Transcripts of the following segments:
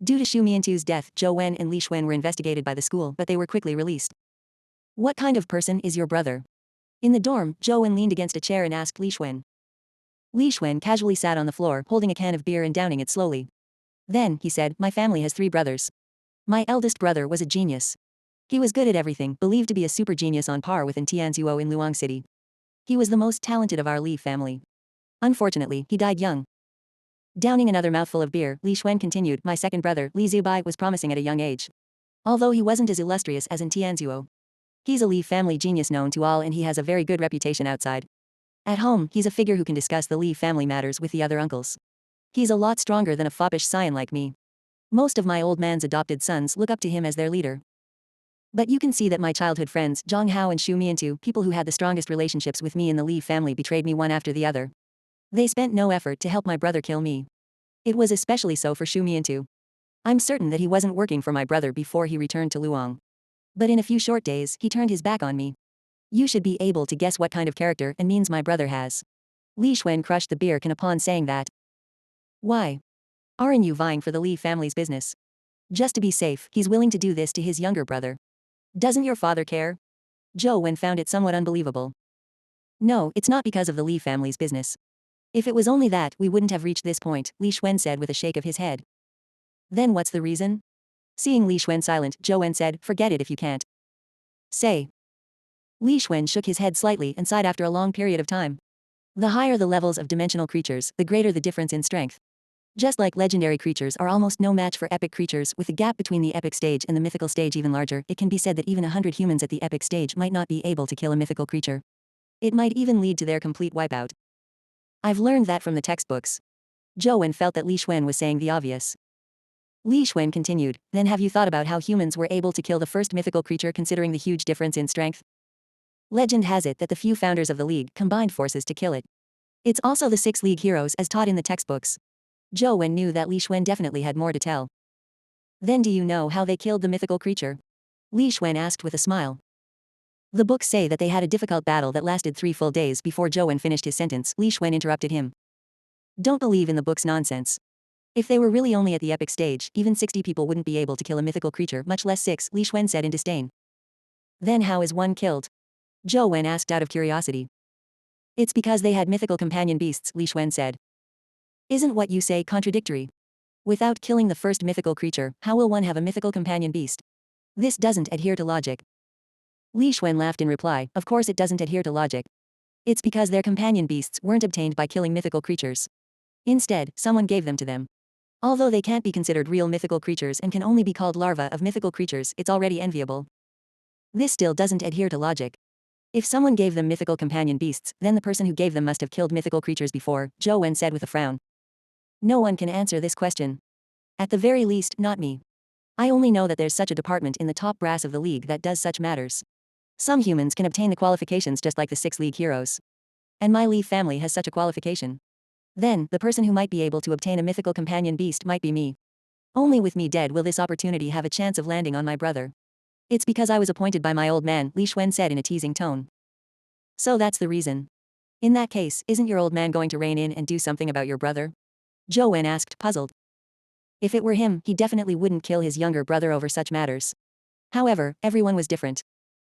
Due to Shu Miantu's death, Zhou Wen and Li Xuan were investigated by the school, but they were quickly released. What kind of person is your brother? In the dorm, Zhou Wen leaned against a chair and asked Li Xuan. Li Xuan casually sat on the floor, holding a can of beer and downing it slowly. Then, he said, my family has 3 brothers. My eldest brother was a genius. He was good at everything, believed to be a super genius on par with Tianzuo in Luang City. He was the most talented of our Li family. Unfortunately, he died young. Downing another mouthful of beer, Li Xuan continued, my second brother, Li Zubai, was promising at a young age. Although he wasn't as illustrious as Tianzuo. He's a Li family genius known to all and he has a very good reputation outside. At home, he's a figure who can discuss the Li family matters with the other uncles. He's a lot stronger than a foppish scion like me. Most of my old man's adopted sons look up to him as their leader. But you can see that my childhood friends, Zhang Hao and Shu Miantu, people who had the strongest relationships with me in the Li family, betrayed me one after the other. They spent no effort to help my brother kill me. It was especially so for Shu Miantu. I'm certain that he wasn't working for my brother before he returned to Luang. But in a few short days, he turned his back on me. You should be able to guess what kind of character and means my brother has. Li Xuan crushed the beer can upon saying that. Why? Aren't you vying for the Li family's business? Just to be safe, he's willing to do this to his younger brother. Doesn't your father care? Zhou Wen found it somewhat unbelievable. No, it's not because of the Li family's business. If it was only that, we wouldn't have reached this point, Li Xuan said with a shake of his head. Then what's the reason? Seeing Li Xuan silent, Zhou Wen said, forget it if you can't. Say. Li Xuan shook his head slightly and sighed after a long period of time. The higher the levels of dimensional creatures, the greater the difference in strength. Just like legendary creatures are almost no match for epic creatures, with the gap between the epic stage and the mythical stage even larger, it can be said that even 100 humans at the epic stage might not be able to kill a mythical creature. It might even lead to their complete wipeout. I've learned that from the textbooks. Zhou Wen felt that Li Xuan was saying the obvious. Li Xuan continued, then have you thought about how humans were able to kill the first mythical creature considering the huge difference in strength? Legend has it that the few founders of the League combined forces to kill it. It's also the 6 League heroes as taught in the textbooks. Zhou Wen knew that Li Xuan definitely had more to tell. Then do you know how they killed the mythical creature? Li Xuan asked with a smile. The books say that they had a difficult battle that lasted 3 full days. Before Zhou Wen finished his sentence, Li Xuan interrupted him. Don't believe in the book's nonsense. If they were really only at the epic stage, even 60 people wouldn't be able to kill a mythical creature, much less 6, Li Xuan said in disdain. Then how is one killed? Zhou Wen asked out of curiosity. It's because they had mythical companion beasts, Li Xuan said. Isn't what you say contradictory? Without killing the first mythical creature, how will one have a mythical companion beast? This doesn't adhere to logic. Li Xuan laughed in reply, of course it doesn't adhere to logic. It's because their companion beasts weren't obtained by killing mythical creatures. Instead, someone gave them to them. Although they can't be considered real mythical creatures and can only be called larvae of mythical creatures, it's already enviable. This still doesn't adhere to logic. If someone gave them mythical companion beasts, then the person who gave them must have killed mythical creatures before, Zhou Wen said with a frown. No one can answer this question. At the very least, not me. I only know that there's such a department in the top brass of the League that does such matters. Some humans can obtain the qualifications just like the 6 League heroes. And my Li family has such a qualification. Then, the person who might be able to obtain a mythical companion beast might be me. Only with me dead will this opportunity have a chance of landing on my brother. It's because I was appointed by my old man, Li Xuan said in a teasing tone. So that's the reason. In that case, isn't your old man going to rein in and do something about your brother? Zhou Wen asked, puzzled. If it were him, he definitely wouldn't kill his younger brother over such matters. However, everyone was different.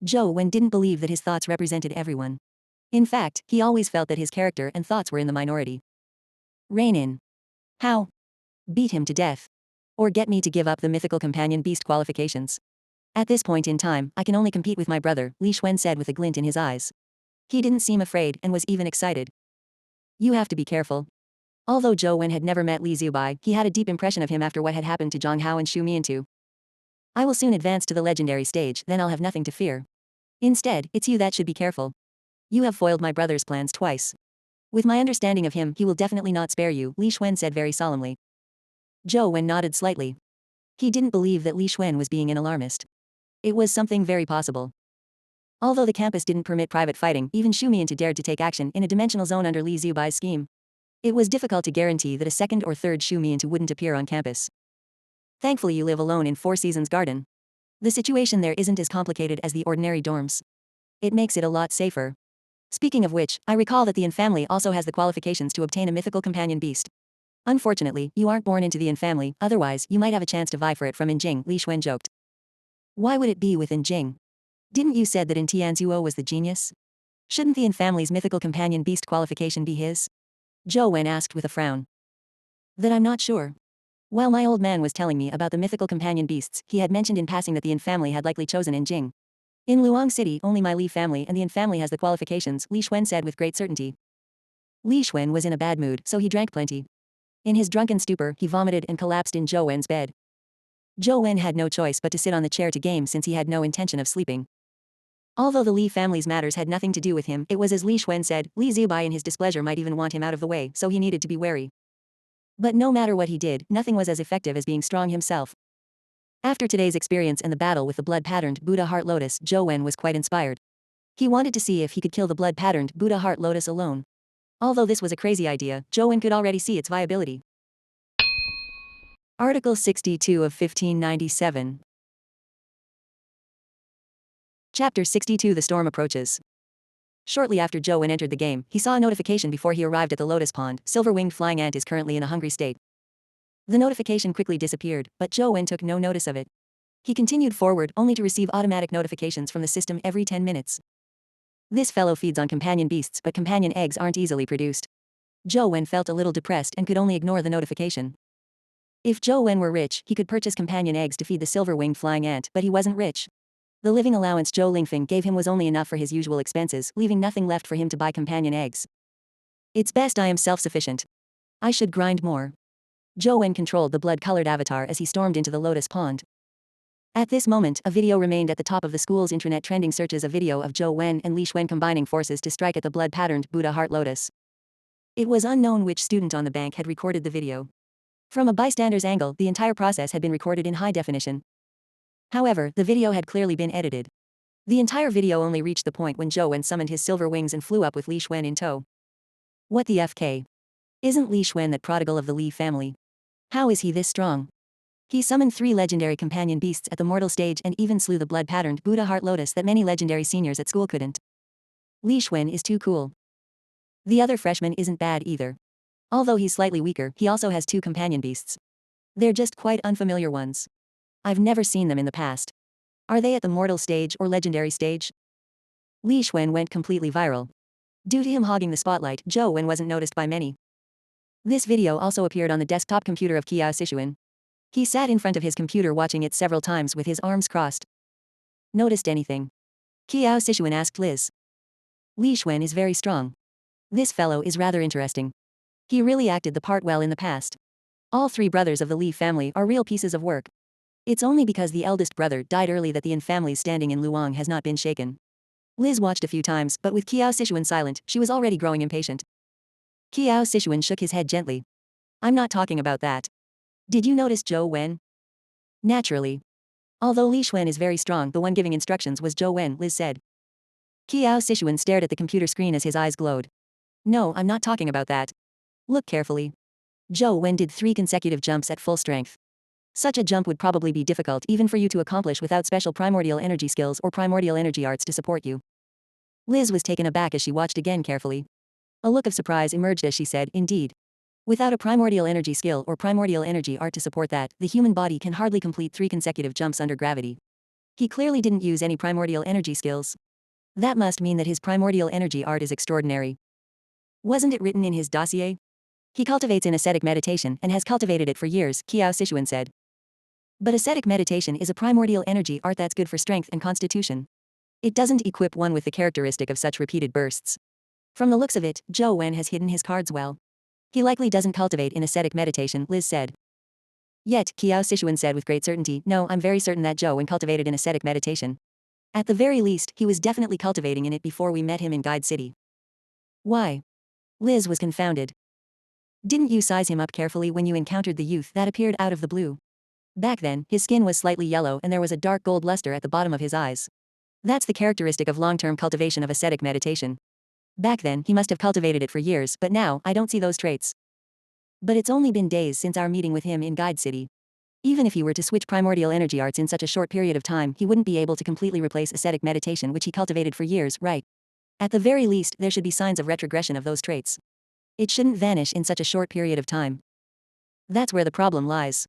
Zhou Wen didn't believe that his thoughts represented everyone. In fact, he always felt that his character and thoughts were in the minority. Rein in. How? Beat him to death. Or get me to give up the mythical companion beast qualifications. At this point in time, I can only compete with my brother, Li Xuan said with a glint in his eyes. He didn't seem afraid and was even excited. You have to be careful. Although Zhou Wen had never met Li Zubai, he had a deep impression of him after what had happened to Zhang Hao and Shu Miantu. I will soon advance to the legendary stage, then I'll have nothing to fear. Instead, it's you that should be careful. You have foiled my brother's plans twice. With my understanding of him, he will definitely not spare you, Li Xuan said very solemnly. Zhou Wen nodded slightly. He didn't believe that Li Xuan was being an alarmist. It was something very possible. Although the campus didn't permit private fighting, even Shu Miantu dared to take action in a dimensional zone under Li Zubai's scheme. It was difficult to guarantee that a second or third Shu Miantu wouldn't appear on campus. Thankfully you live alone in Four Seasons Garden. The situation there isn't as complicated as the ordinary dorms. It makes it a lot safer. Speaking of which, I recall that the Yin family also has the qualifications to obtain a mythical companion beast. Unfortunately, you aren't born into the Yin family, otherwise, you might have a chance to vie for it from Jing, Li Xuan joked. Why would it be with Jing? Didn't you said that Tianzuo was the genius? Shouldn't the Yin family's mythical companion beast qualification be his? Zhou Wen asked with a frown. That I'm not sure. While my old man was telling me about the mythical companion beasts, he had mentioned in passing that the Yin family had likely chosen Jing. In Luang City, only my Li family and the Yin family has the qualifications, Li Xuan said with great certainty. Li Xuan was in a bad mood, so he drank plenty. In his drunken stupor, he vomited and collapsed in Zhou Wen's bed. Zhou Wen had no choice but to sit on the chair to game since he had no intention of sleeping. Although the Li family's matters had nothing to do with him, it was as Li Xuan said, Li Zibai in his displeasure might even want him out of the way, so he needed to be wary. But no matter what he did, nothing was as effective as being strong himself. After today's experience and the battle with the blood-patterned Buddha Heart Lotus, Zhou Wen was quite inspired. He wanted to see if he could kill the blood-patterned Buddha Heart Lotus alone. Although this was a crazy idea, Zhou Wen could already see its viability. Article 62 of 1597. Chapter 62 The Storm Approaches. Shortly after Zhou Wen entered the game, he saw a notification before he arrived at the lotus pond. Silver-winged flying ant is currently in a hungry state. The notification quickly disappeared, but Zhou Wen took no notice of it. He continued forward only to receive automatic notifications from the system every 10 minutes. This fellow feeds on companion beasts, but companion eggs aren't easily produced. Zhou Wen felt a little depressed and could only ignore the notification. If Zhou Wen were rich, he could purchase companion eggs to feed the silver-winged flying ant, but he wasn't rich. The living allowance Zhou Lingfeng gave him was only enough for his usual expenses, leaving nothing left for him to buy companion eggs. It's best I am self-sufficient. I should grind more. Zhou Wen controlled the blood-colored avatar as he stormed into the lotus pond. At this moment, a video remained at the top of the school's internet trending searches, a video of Zhou Wen and Li Xuan combining forces to strike at the blood-patterned Buddha Heart Lotus. It was unknown which student on the bank had recorded the video. From a bystander's angle, the entire process had been recorded in high definition. However, the video had clearly been edited. The entire video only reached the point when Zhou Wen summoned his silver wings and flew up with Li Xuan in tow. What the FK? Isn't Li Xuan that prodigal of the Li family? How is he this strong? He summoned 3 legendary companion beasts at the mortal stage and even slew the blood-patterned Buddha Heart Lotus that many legendary seniors at school couldn't. Li Xuan is too cool. The other freshman isn't bad either. Although he's slightly weaker, he also has 2 companion beasts. They're just quite unfamiliar ones. I've never seen them in the past. Are they at the mortal stage or legendary stage? Li Xuan went completely viral. Due to him hogging the spotlight, Zhou Wen wasn't noticed by many. This video also appeared on the desktop computer of Qiao Sishuan. He sat in front of his computer watching it several times with his arms crossed. Noticed anything? Qiao Sishuan asked Liz. Li Xuan is very strong. This fellow is rather interesting. He really acted the part well in the past. All 3 brothers of the Li family are real pieces of work. It's only because the eldest brother died early that the Yin family's standing in Luang has not been shaken. Liz watched a few times, but with Qiao Sishuan silent, she was already growing impatient. Qiao Sishuan shook his head gently. I'm not talking about that. Did you notice Zhou Wen? Naturally. Although Li Xuan is very strong, the one giving instructions was Zhou Wen, Liz said. Qiao Sishuan stared at the computer screen as his eyes glowed. No, I'm not talking about that. Look carefully. Zhou Wen did 3 consecutive jumps at full strength. Such a jump would probably be difficult even for you to accomplish without special primordial energy skills or primordial energy arts to support you. Liz was taken aback as she watched again carefully. A look of surprise emerged as she said, indeed. Without a primordial energy skill or primordial energy art to support that, the human body can hardly complete 3 consecutive jumps under gravity. He clearly didn't use any primordial energy skills. That must mean that his primordial energy art is extraordinary. Wasn't it written in his dossier? He cultivates in ascetic meditation and has cultivated it for years, Qiao Sishuan said. But ascetic meditation is a primordial energy art that's good for strength and constitution. It doesn't equip one with the characteristic of such repeated bursts. From the looks of it, Zhou Wen has hidden his cards well. He likely doesn't cultivate in ascetic meditation, Liz said. Yet, Qiao Sishuan said with great certainty, no, I'm very certain that Zhou Wen cultivated in ascetic meditation. At the very least, he was definitely cultivating in it before we met him in Guide City. Why? Liz was confounded. Didn't you size him up carefully when you encountered the youth that appeared out of the blue? Back then, his skin was slightly yellow and there was a dark gold luster at the bottom of his eyes. That's the characteristic of long-term cultivation of ascetic meditation. Back then, he must have cultivated it for years, but now, I don't see those traits. But it's only been days since our meeting with him in Guide City. Even if he were to switch primordial energy arts in such a short period of time, he wouldn't be able to completely replace ascetic meditation which he cultivated for years, right? At the very least, there should be signs of retrogression of those traits. It shouldn't vanish in such a short period of time. That's where the problem lies.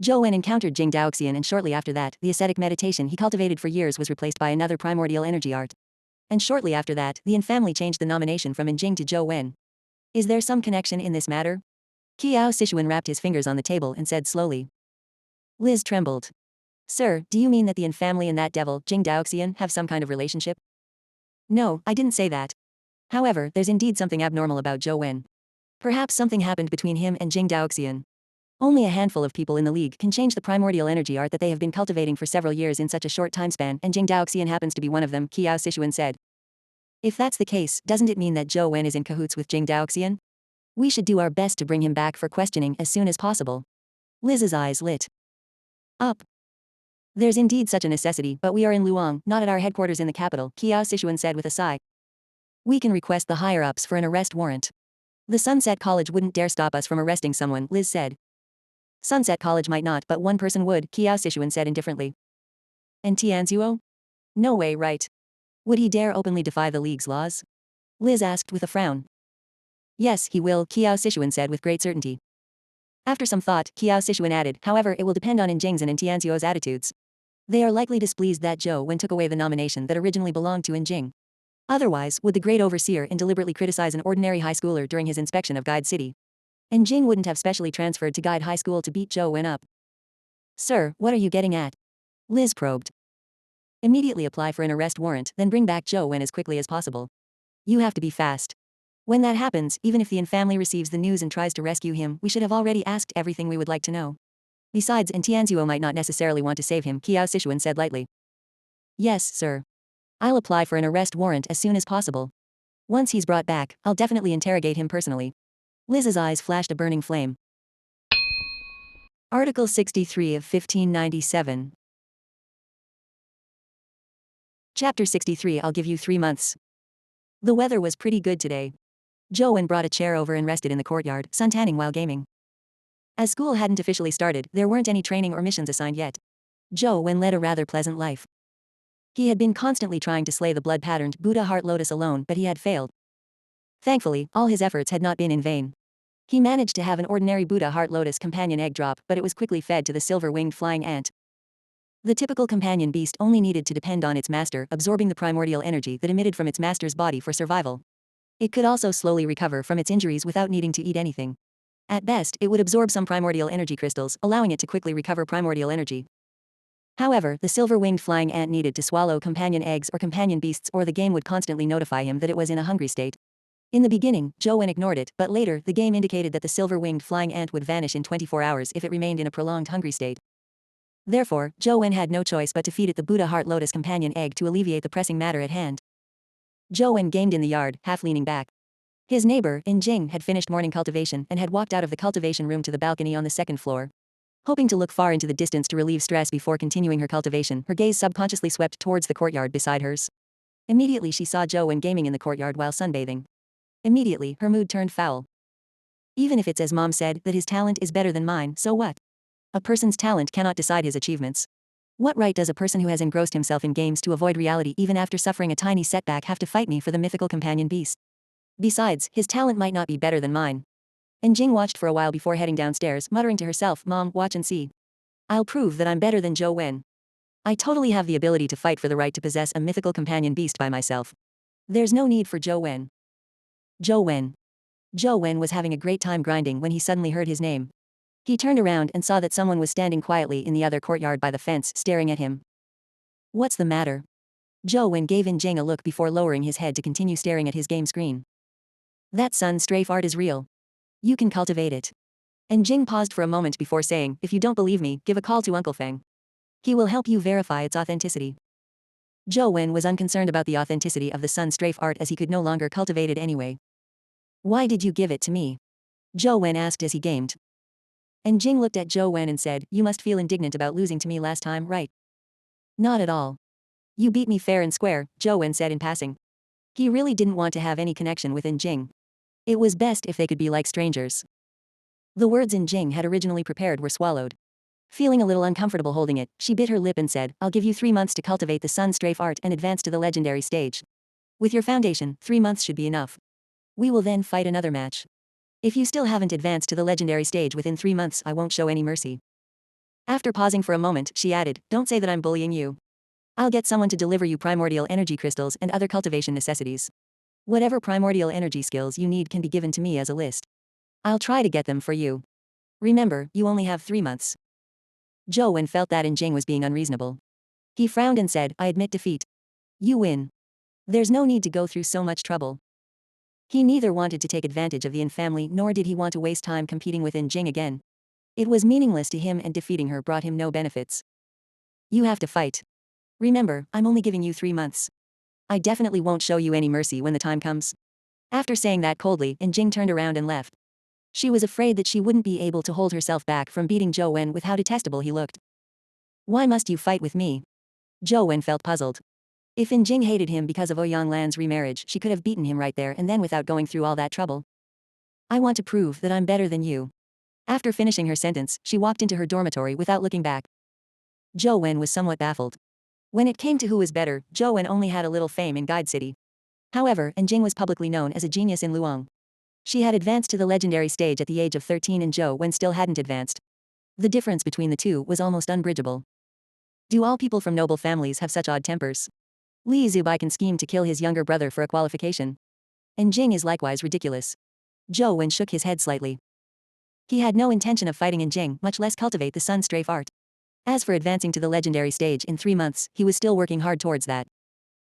Zhou Wen encountered Jing Daoxian, and shortly after that, the ascetic meditation he cultivated for years was replaced by another primordial energy art. And shortly after that, the Yin family changed the nomination from Jing to Zhou Wen. Is there some connection in this matter? Qiao Sichuan wrapped his fingers on the table and said slowly. Liz trembled. Sir, do you mean that the Yin family and that devil, Jing Daoxian, have some kind of relationship? No, I didn't say that. However, there's indeed something abnormal about Zhou Wen. Perhaps something happened between him and Jing Daoxian. Only a handful of people in the league can change the primordial energy art that they have been cultivating for several years in such a short time span, and Jing Daoxian happens to be one of them, Qiao Sichuan said. If that's the case, doesn't it mean that Zhou Wen is in cahoots with Jing Daoxian? We should do our best to bring him back for questioning as soon as possible. Liz's eyes lit up. There's indeed such a necessity, but we are in Luang, not at our headquarters in the capital, Qiao Sichuan said with a sigh. We can request the higher-ups for an arrest warrant. The Sunset College wouldn't dare stop us from arresting someone, Liz said. Sunset College might not, but one person would, Qiao Sichuan said indifferently. And Tianzuo? No way, right? Would he dare openly defy the league's laws? Liz asked with a frown. Yes, he will, Qiao Sichuan said with great certainty. After some thought, Qiao Sichuan added, however, it will depend on Jing's and Tianzuo's attitudes. They are likely displeased that Zhou Wen took away the nomination that originally belonged to Jing. Otherwise, would the great overseer deliberately criticize an ordinary high schooler during his inspection of Guide City? And Jing wouldn't have specially transferred to Guide High School to beat Zhou Wen up. Sir, what are you getting at? Liz probed. Immediately apply for an arrest warrant, then bring back Zhou Wen as quickly as possible. You have to be fast. When that happens, even if the Yin family receives the news and tries to rescue him, we should have already asked everything we would like to know. Besides, Tianzuo might not necessarily want to save him, Qiao Sichuan said lightly. Yes, sir. I'll apply for an arrest warrant as soon as possible. Once he's brought back, I'll definitely interrogate him personally. Liz's eyes flashed a burning flame. Article 63 of 1597. Chapter 63. I'll give you 3 months. The weather was pretty good today. Zhou Wen brought a chair over and rested in the courtyard, suntanning while gaming. As school hadn't officially started, there weren't any training or missions assigned yet. Zhou Wen led a rather pleasant life. He had been constantly trying to slay the blood-patterned Buddha Heart Lotus alone, but he had failed. Thankfully, all his efforts had not been in vain. He managed to have an ordinary Buddha Heart Lotus companion egg drop, but it was quickly fed to the silver-winged flying ant. The typical companion beast only needed to depend on its master absorbing the primordial energy that emitted from its master's body for survival. It could also slowly recover from its injuries without needing to eat anything. At best, it would absorb some primordial energy crystals, allowing it to quickly recover primordial energy. However, the silver-winged flying ant needed to swallow companion eggs or companion beasts, or the game would constantly notify him that it was in a hungry state. In the beginning, Zhou Wen ignored it, but later, the game indicated that the silver-winged flying ant would vanish in 24 hours if it remained in a prolonged hungry state. Therefore, Zhou Wen had no choice but to feed it the Buddha Heart Lotus companion egg to alleviate the pressing matter at hand. Zhou Wen gamed in the yard, half leaning back. His neighbor, Jing, had finished morning cultivation and had walked out of the cultivation room to the balcony on the second floor. Hoping to look far into the distance to relieve stress before continuing her cultivation, her gaze subconsciously swept towards the courtyard beside hers. Immediately she saw Zhou Wen gaming in the courtyard while sunbathing. Immediately, her mood turned foul. Even if it's as Mom said, that his talent is better than mine, so what? A person's talent cannot decide his achievements. What right does a person who has engrossed himself in games to avoid reality even after suffering a tiny setback have to fight me for the mythical companion beast? Besides, his talent might not be better than mine. And Jing watched for a while before heading downstairs, muttering to herself, Mom, watch and see. I'll prove that I'm better than Zhou Wen. I totally have the ability to fight for the right to possess a mythical companion beast by myself. There's no need for Zhou Wen. Zhou Wen. Zhou Wen was having a great time grinding when he suddenly heard his name. He turned around and saw that someone was standing quietly in the other courtyard by the fence, staring at him. What's the matter? Zhou Wen gave Jing a look before lowering his head to continue staring at his game screen. That sun strafe art is real. You can cultivate it. And Jing paused for a moment before saying, if you don't believe me, give a call to Uncle Feng. He will help you verify its authenticity. Zhou Wen was unconcerned about the authenticity of the sun strafe art as he could no longer cultivate it anyway. Why did you give it to me? Zhou Wen asked as he gamed. And Jing looked at Zhou Wen and said, you must feel indignant about losing to me last time, right? Not at all. You beat me fair and square, Zhou Wen said in passing. He really didn't want to have any connection with Jing. It was best if they could be like strangers. The words Jing had originally prepared were swallowed. Feeling a little uncomfortable holding it, she bit her lip and said, I'll give you 3 months to cultivate the sun strafe art and advance to the legendary stage. With your foundation, 3 months should be enough. We will then fight another match. If you still haven't advanced to the legendary stage within 3 months, I won't show any mercy. After pausing for a moment, she added, don't say that I'm bullying you. I'll get someone to deliver you primordial energy crystals and other cultivation necessities. Whatever primordial energy skills you need can be given to me as a list. I'll try to get them for you. Remember, you only have 3 months. Zhou Wen felt that Jing was being unreasonable. He frowned and said, I admit defeat. You win. There's no need to go through so much trouble. He neither wanted to take advantage of the Yin family nor did he want to waste time competing with Jing again. It was meaningless to him and defeating her brought him no benefits. You have to fight. Remember, I'm only giving you 3 months. I definitely won't show you any mercy when the time comes. After saying that coldly, Jing turned around and left. She was afraid that she wouldn't be able to hold herself back from beating Zhou Wen with how detestable he looked. Why must you fight with me? Zhou Wen felt puzzled. If Jing hated him because of Ouyang Lan's remarriage, she could have beaten him right there and then without going through all that trouble. I want to prove that I'm better than you. After finishing her sentence, she walked into her dormitory without looking back. Zhou Wen was somewhat baffled. When it came to who was better, Zhou Wen only had a little fame in Guide City. However, Jing was publicly known as a genius in Luong. She had advanced to the legendary stage at the age of 13 and Zhou Wen still hadn't advanced. The difference between the two was almost unbridgeable. Do all people from noble families have such odd tempers? Li Zubai can scheme to kill his younger brother for a qualification. Jing is likewise ridiculous. Zhou Wen shook his head slightly. He had no intention of fighting Jing, much less cultivate the Sun Strafe art. As for advancing to the legendary stage in 3 months, he was still working hard towards that.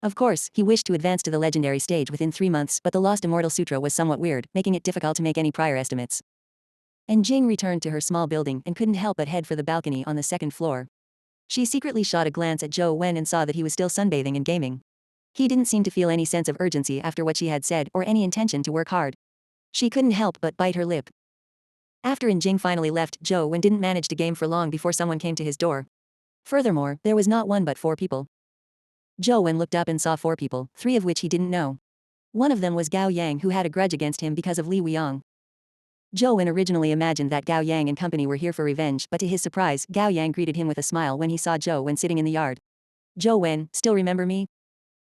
Of course, he wished to advance to the legendary stage within 3 months, but the Lost Immortal Sutra was somewhat weird, making it difficult to make any prior estimates. Jing returned to her small building and couldn't help but head for the balcony on the 2nd floor. She secretly shot a glance at Zhou Wen and saw that he was still sunbathing and gaming. He didn't seem to feel any sense of urgency after what she had said or any intention to work hard. She couldn't help but bite her lip. After Jing finally left, Zhou Wen didn't manage to game for long before someone came to his door. Furthermore, there was not one but 4 people. Zhou Wen looked up and saw 4 people, 3 of which he didn't know. One of them was Gao Yang, who had a grudge against him because of Li Weiyang. Zhou Wen originally imagined that Gao Yang and company were here for revenge, but to his surprise, Gao Yang greeted him with a smile when he saw Zhou Wen sitting in the yard. Zhou Wen, still remember me?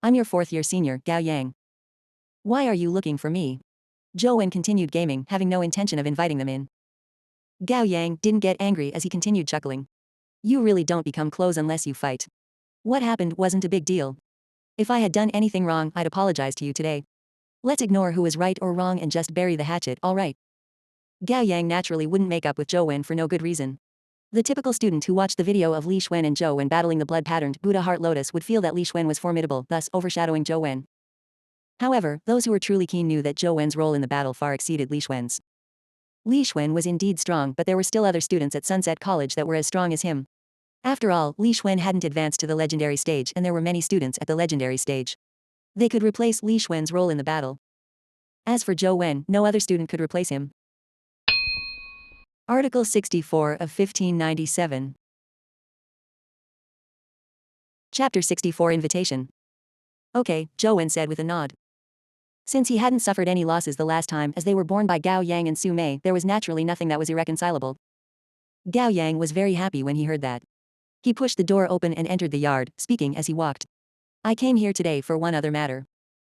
I'm your 4th-year senior, Gao Yang. Why are you looking for me? Zhou Wen continued gaming, having no intention of inviting them in. Gao Yang didn't get angry as he continued chuckling. You really don't become close unless you fight. What happened wasn't a big deal. If I had done anything wrong, I'd apologize to you today. Let's ignore who was right or wrong and just bury the hatchet, alright? Gao Yang naturally wouldn't make up with Zhou Wen for no good reason. The typical student who watched the video of Li Xuan and Zhou Wen battling the blood-patterned Buddha Heart Lotus would feel that Li Xuan was formidable, thus overshadowing Zhou Wen. However, those who were truly keen knew that Zhou Wen's role in the battle far exceeded Li Xuan's. Li Xuan was indeed strong, but there were still other students at Sunset College that were as strong as him. After all, Li Xuan hadn't advanced to the legendary stage and there were many students at the legendary stage. They could replace Li Xuan's role in the battle. As for Zhou Wen, no other student could replace him. Article 64 of 1597. Chapter 64 Invitation. Okay, Zhou Wen said with a nod. Since he hadn't suffered any losses the last time as they were born by Gao Yang and Su Mei, there was naturally nothing that was irreconcilable. Gao Yang was very happy when he heard that. He pushed the door open and entered the yard, speaking as he walked. I came here today for one other matter.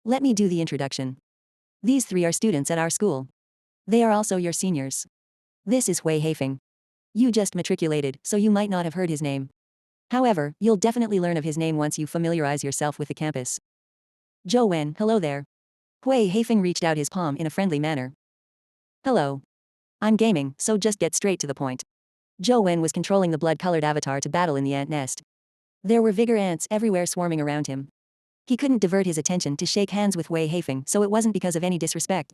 Let me do the introduction. These 3 are students at our school. They are also your seniors. This is Hui Haifeng. You just matriculated, so you might not have heard his name. However, you'll definitely learn of his name once you familiarize yourself with the campus. Zhou Wen, hello there. Hui Haifeng reached out his palm in a friendly manner. Hello. I'm gaming, so just get straight to the point. Zhou Wen was controlling the blood-colored avatar to battle in the ant nest. There were vigor ants everywhere swarming around him. He couldn't divert his attention to shake hands with Hui Haifeng, so it wasn't because of any disrespect.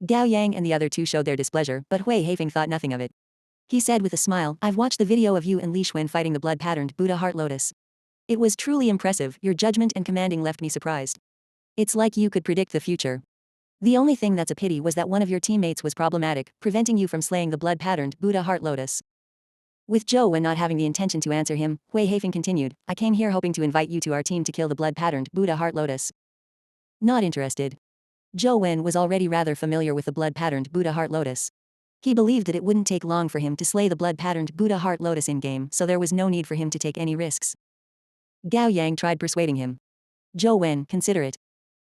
Gao Yang and the other 2 showed their displeasure, but Hui Haifeng thought nothing of it. He said with a smile, I've watched the video of you and Li Xuan fighting the blood-patterned Buddha Heart Lotus. It was truly impressive, your judgment and commanding left me surprised. It's like you could predict the future. The only thing that's a pity was that one of your teammates was problematic, preventing you from slaying the blood-patterned Buddha Heart Lotus. With Zhou Wen not having the intention to answer him, Hui Haifeng continued, I came here hoping to invite you to our team to kill the blood-patterned Buddha Heart Lotus. Not interested. Zhou Wen was already rather familiar with the blood-patterned Buddha Heart Lotus. He believed that it wouldn't take long for him to slay the blood-patterned Buddha Heart Lotus in-game, so there was no need for him to take any risks. Gao Yang tried persuading him. Zhou Wen, consider it.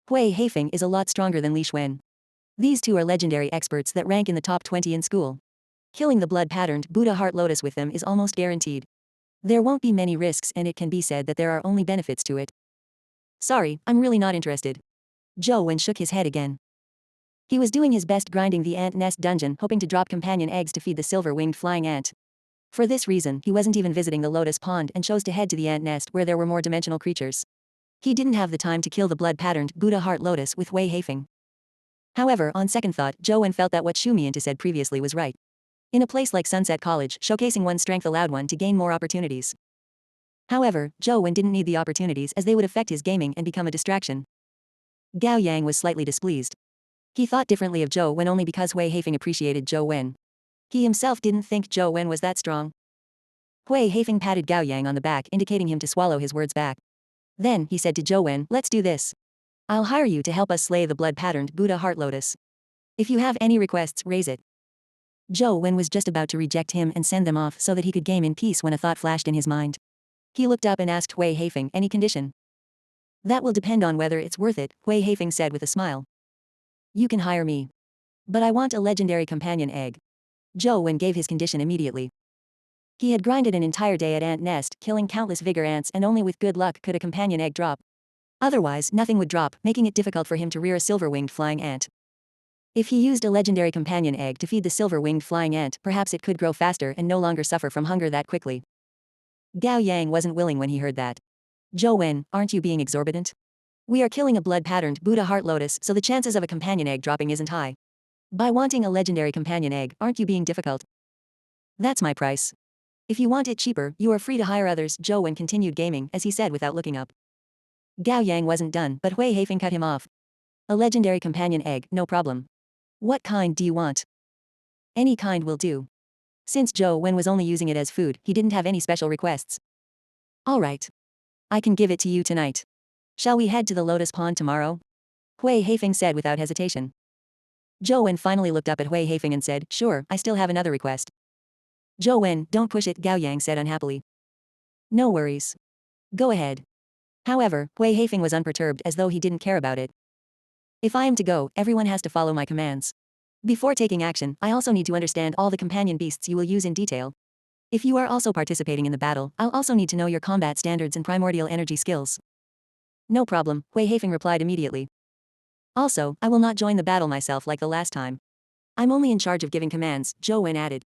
Hui Haifeng is a lot stronger than Li Xuan. These two are legendary experts that rank in the top 20 in school. Killing the blood-patterned Buddha heart lotus with them is almost guaranteed. There won't be many risks and it can be said that there are only benefits to it. Sorry, I'm really not interested. Zhou Wen shook his head again. He was doing his best grinding the ant nest dungeon, hoping to drop companion eggs to feed the silver-winged flying ant. For this reason, he wasn't even visiting the lotus pond and chose to head to the ant nest where there were more dimensional creatures. He didn't have the time to kill the blood-patterned Buddha heart lotus with Wei Haifeng. However, on second thought, Zhou Wen felt that what Xu Mian said previously was right. In a place like Sunset College, showcasing one's strength allowed one to gain more opportunities. However, Zhou Wen didn't need the opportunities as they would affect his gaming and become a distraction. Gao Yang was slightly displeased. He thought differently of Zhou Wen only because Wei Haifeng appreciated Zhou Wen. He himself didn't think Zhou Wen was that strong. Wei Haifeng patted Gao Yang on the back, indicating him to swallow his words back. Then, he said to Zhou Wen, "Let's do this. I'll hire you to help us slay the blood-patterned Buddha heart lotus. If you have any requests, raise it." Zhou Wen was just about to reject him and send them off so that he could game in peace when a thought flashed in his mind. He looked up and asked Wei Haifeng, "Any condition?" "That will depend on whether it's worth it," Wei Haifeng said with a smile. "You can hire me. But I want a legendary companion egg." Zhou Wen gave his condition immediately. He had grinded an entire day at Ant Nest, killing countless vigor ants, and only with good luck could a companion egg drop. Otherwise, nothing would drop, making it difficult for him to rear a silver-winged flying ant. If he used a legendary companion egg to feed the silver-winged flying ant, perhaps it could grow faster and no longer suffer from hunger that quickly. Gao Yang wasn't willing when he heard that. "Zhou Wen, aren't you being exorbitant? We are killing a blood-patterned Buddha heart lotus, so the chances of a companion egg dropping isn't high. By wanting a legendary companion egg, aren't you being difficult? That's my price. If you want it cheaper, you are free to hire others." Zhou Wen continued gaming, as he said without looking up. Gao Yang wasn't done, but Wei Haifeng cut him off. "A legendary companion egg, no problem. What kind do you want?" "Any kind will do." Since Zhou Wen was only using it as food, he didn't have any special requests. "All right. I can give it to you tonight. Shall we head to the lotus pond tomorrow?" Wei Haifeng said without hesitation. Zhou Wen finally looked up at Wei Haifeng and said, "Sure, I still have another request." "Zhou Wen, don't push it," Gao Yang said unhappily. "No worries. Go ahead." However, Wei Haifeng was unperturbed as though he didn't care about it. "If I am to go, everyone has to follow my commands. Before taking action, I also need to understand all the companion beasts you will use in detail. If you are also participating in the battle, I'll also need to know your combat standards and primordial energy skills." "No problem," Wei Haifeng replied immediately. "Also, I will not join the battle myself like the last time. I'm only in charge of giving commands," Zhou Wen added.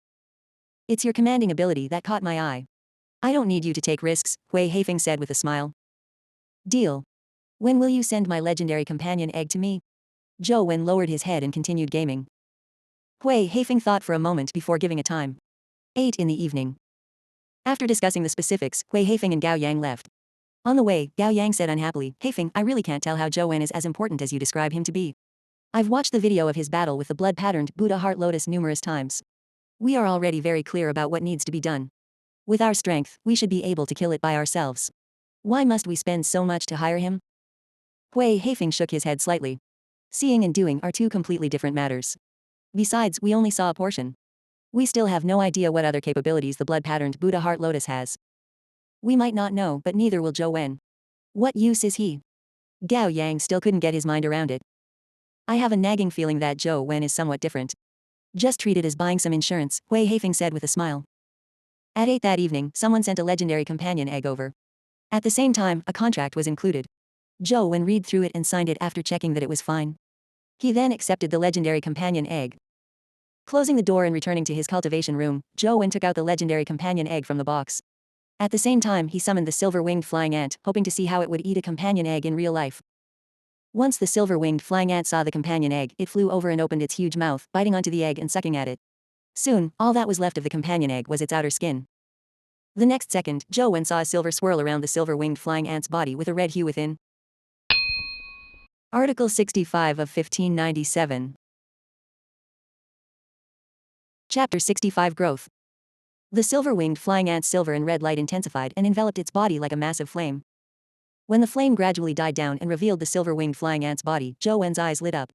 "It's your commanding ability that caught my eye. I don't need you to take risks," Wei Haifeng said with a smile. "Deal. When will you send my legendary companion egg to me?" Zhou Wen lowered his head and continued gaming. Wei Haifeng thought for a moment before giving a time. 8 in the evening. After discussing the specifics, Wei Haifeng and Gao Yang left. On the way, Gao Yang said unhappily, "Haifeng, I really can't tell how Zhou Wen is as important as you describe him to be. I've watched the video of his battle with the blood-patterned Buddha heart lotus numerous times. We are already very clear about what needs to be done. With our strength, we should be able to kill it by ourselves. Why must we spend so much to hire him?" Wei Haifeng shook his head slightly. Seeing and doing are two completely different matters. Besides, we only saw a portion. We still have no idea what other capabilities the blood-patterned Buddha heart lotus has. We might not know, but neither will Zhou Wen. What use is he? Gao Yang still couldn't get his mind around it. "I have a nagging feeling that Zhou Wen is somewhat different. Just treat it as buying some insurance," Wei Haifeng said with a smile. At 8 that evening, someone sent a legendary companion egg over. At the same time, a contract was included. Zhou Wen read through it and signed it after checking that it was fine. He then accepted the legendary companion egg. Closing the door and returning to his cultivation room, Zhou Wen took out the legendary companion egg from the box. At the same time, he summoned the silver-winged flying ant, hoping to see how it would eat a companion egg in real life. Once the silver-winged flying ant saw the companion egg, it flew over and opened its huge mouth, biting onto the egg and sucking at it. Soon, all that was left of the companion egg was its outer skin. The next second, Zhou Wen saw a silver swirl around the silver-winged flying ant's body with a red hue within. Article 65 of 1597. Chapter 65 Growth. The silver-winged flying ant's silver and red light intensified and enveloped its body like a massive flame. When the flame gradually died down and revealed the silver-winged flying ant's body, Zhou Wen's eyes lit up.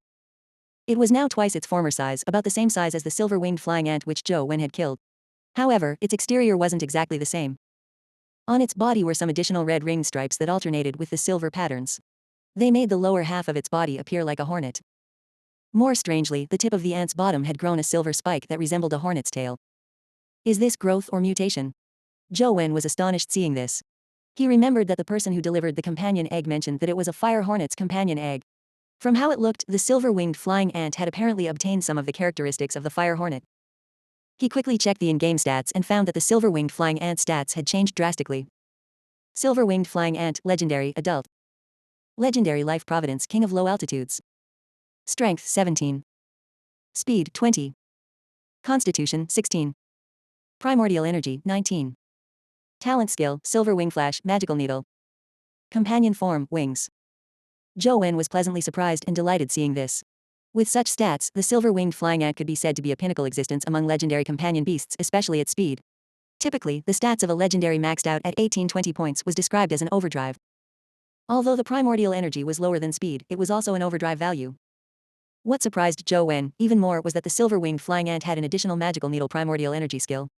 It was now twice its former size, about the same size as the silver-winged flying ant which Zhou Wen had killed. However, its exterior wasn't exactly the same. On its body were some additional red ring stripes that alternated with the silver patterns. They made the lower half of its body appear like a hornet. More strangely, the tip of the ant's bottom had grown a silver spike that resembled a hornet's tail. Is this growth or mutation? Zhou Wen was astonished seeing this. He remembered that the person who delivered the companion egg mentioned that it was a fire hornet's companion egg. From how it looked, the silver-winged flying ant had apparently obtained some of the characteristics of the fire hornet. He quickly checked the in-game stats and found that the silver-winged flying ant stats had changed drastically. Silver-winged flying ant, legendary, adult. Legendary life providence, king of low altitudes. Strength, 17. Speed, 20. Constitution, 16. Primordial energy, 19. Talent skill, silver wing flash, magical needle. Companion form, wings. Zhou Wen was pleasantly surprised and delighted seeing this. With such stats, the silver-winged flying ant could be said to be a pinnacle existence among legendary companion beasts, especially at speed. Typically, the stats of a legendary maxed out at 18-20 points was described as an overdrive. Although the primordial energy was lower than speed, it was also an overdrive value. What surprised Zhou Wen even more was that the silver-winged flying ant had an additional magical needle primordial energy skill.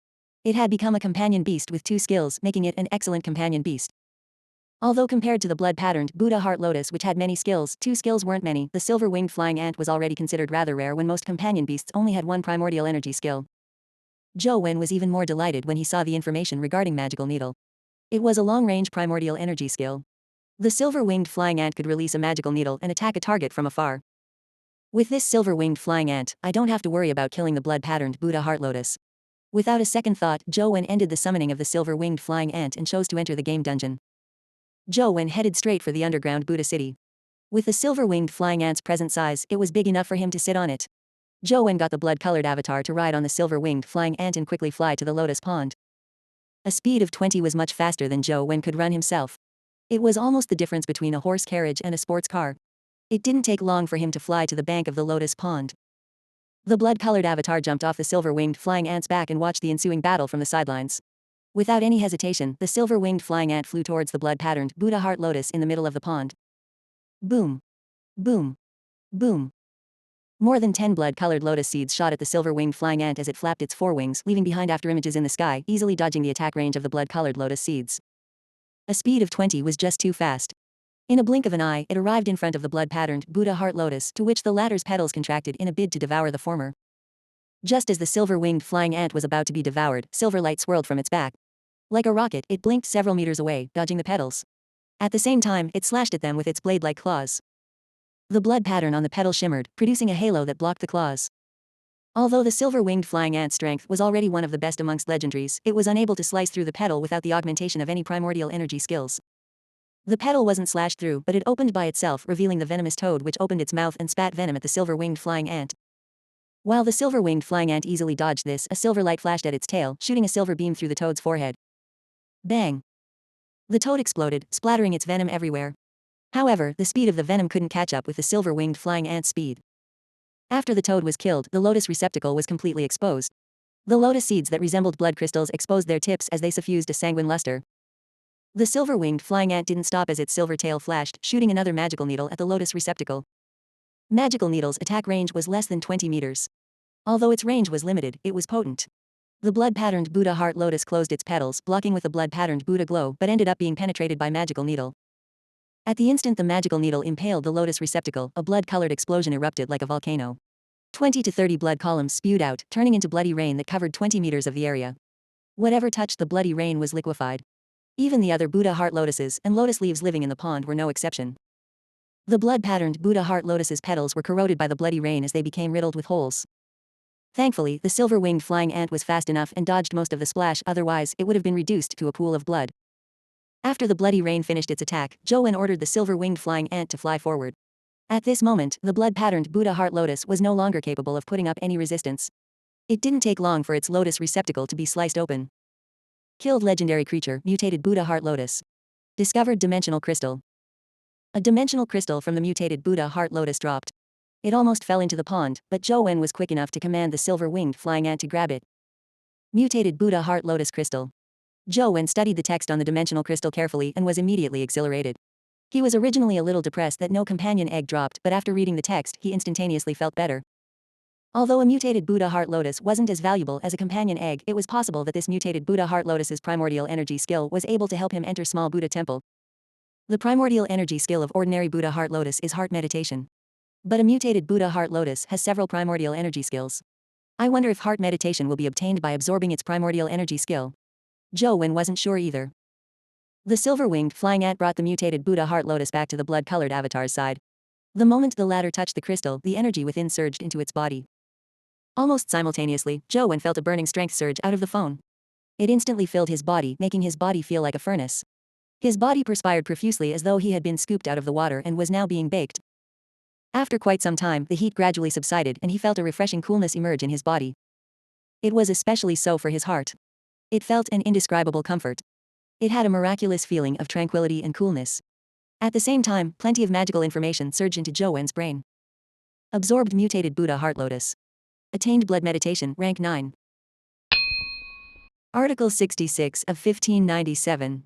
It had become a companion beast with 2 skills, making it an excellent companion beast. Although compared to the blood-patterned Buddha Heart Lotus which had many skills, 2 skills weren't many, the silver-winged flying ant was already considered rather rare when most companion beasts only had 1 primordial energy skill. Zhou Wen was even more delighted when he saw the information regarding magical needle. It was a long-range primordial energy skill. The silver-winged flying ant could release a magical needle and attack a target from afar. With this silver-winged flying ant, I don't have to worry about killing the blood-patterned Buddha Heart Lotus. Without a second thought, Zhou Wen ended the summoning of the silver-winged flying ant and chose to enter the game dungeon. Zhou Wen headed straight for the underground Buddha city. With the silver-winged flying ant's present size, it was big enough for him to sit on it. Zhou Wen got the blood-colored avatar to ride on the silver-winged flying ant and quickly fly to the lotus pond. A speed of 20 was much faster than Zhou Wen could run himself. It was almost the difference between a horse carriage and a sports car. It didn't take long for him to fly to the bank of the lotus pond. The blood-colored avatar jumped off the silver-winged flying ant's back and watched the ensuing battle from the sidelines. Without any hesitation, the silver-winged flying ant flew towards the blood-patterned Buddha Heart Lotus in the middle of the pond. Boom. Boom. Boom. More than 10 blood-colored lotus seeds shot at the silver-winged flying ant as it flapped its forewings, leaving behind afterimages in the sky, easily dodging the attack range of the blood-colored lotus seeds. A speed of 20 was just too fast. In a blink of an eye, it arrived in front of the blood-patterned Buddha Heart Lotus, to which the latter's petals contracted in a bid to devour the former. Just as the silver-winged flying ant was about to be devoured, silver light swirled from its back. Like a rocket, it blinked several meters away, dodging the petals. At the same time, it slashed at them with its blade-like claws. The blood pattern on the petal shimmered, producing a halo that blocked the claws. Although the silver-winged flying ant's strength was already one of the best amongst legendaries, it was unable to slice through the petal without the augmentation of any primordial energy skills. The petal wasn't slashed through, but it opened by itself, revealing the venomous toad which opened its mouth and spat venom at the silver-winged flying ant. While the silver-winged flying ant easily dodged this, a silver light flashed at its tail, shooting a silver beam through the toad's forehead. Bang! The toad exploded, splattering its venom everywhere. However, the speed of the venom couldn't catch up with the silver-winged flying ant's speed. After the toad was killed, the lotus receptacle was completely exposed. The lotus seeds that resembled blood crystals exposed their tips as they suffused a sanguine luster. The silver-winged flying ant didn't stop as its silver tail flashed, shooting another magical needle at the lotus receptacle. Magical needle's attack range was less than 20 meters. Although its range was limited, it was potent. The blood-patterned Buddha Heart Lotus closed its petals, blocking with the blood-patterned Buddha glow, but ended up being penetrated by magical needle. At the instant the magical needle impaled the lotus receptacle, a blood-colored explosion erupted like a volcano. 20 to 30 blood columns spewed out, turning into bloody rain that covered 20 meters of the area. Whatever touched the bloody rain was liquefied. Even the other Buddha Heart Lotuses and lotus leaves living in the pond were no exception. The blood-patterned Buddha Heart Lotus's petals were corroded by the bloody rain as they became riddled with holes. Thankfully, the silver-winged flying ant was fast enough and dodged most of the splash, otherwise it would have been reduced to a pool of blood. After the bloody rain finished its attack, Zhou Wen ordered the silver-winged flying ant to fly forward. At this moment, the blood-patterned Buddha Heart Lotus was no longer capable of putting up any resistance. It didn't take long for its lotus receptacle to be sliced open. Killed legendary creature, mutated Buddha Heart Lotus. Discovered dimensional crystal. A dimensional crystal from the mutated Buddha Heart Lotus dropped. It almost fell into the pond, but Zhou Wen was quick enough to command the silver-winged flying ant to grab it. Mutated Buddha Heart Lotus Crystal. Zhou Wen studied the text on the dimensional crystal carefully and was immediately exhilarated. He was originally a little depressed that no companion egg dropped, but after reading the text, he instantaneously felt better. Although a mutated Buddha Heart Lotus wasn't as valuable as a companion egg, it was possible that this mutated Buddha Heart Lotus's primordial energy skill was able to help him enter small Buddha temple. The primordial energy skill of ordinary Buddha Heart Lotus is heart meditation. But a mutated Buddha heart lotus has several primordial energy skills. I wonder if heart meditation will be obtained by absorbing its primordial energy skill. Zhou Wen wasn't sure either. The silver-winged flying ant brought the mutated Buddha heart lotus back to the blood-colored avatar's side. The moment the latter touched the crystal, the energy within surged into its body. Almost simultaneously, Zhou Wen felt a burning strength surge out of the phone. It instantly filled his body, making his body feel like a furnace. His body perspired profusely as though he had been scooped out of the water and was now being baked. After quite some time, the heat gradually subsided and he felt a refreshing coolness emerge in his body. It was especially so for his heart. It felt an indescribable comfort. It had a miraculous feeling of tranquility and coolness. At the same time, plenty of magical information surged into Zhou Wen's brain. Absorbed mutated Buddha heart lotus. Attained blood meditation, rank 9. Article 66 of 1597.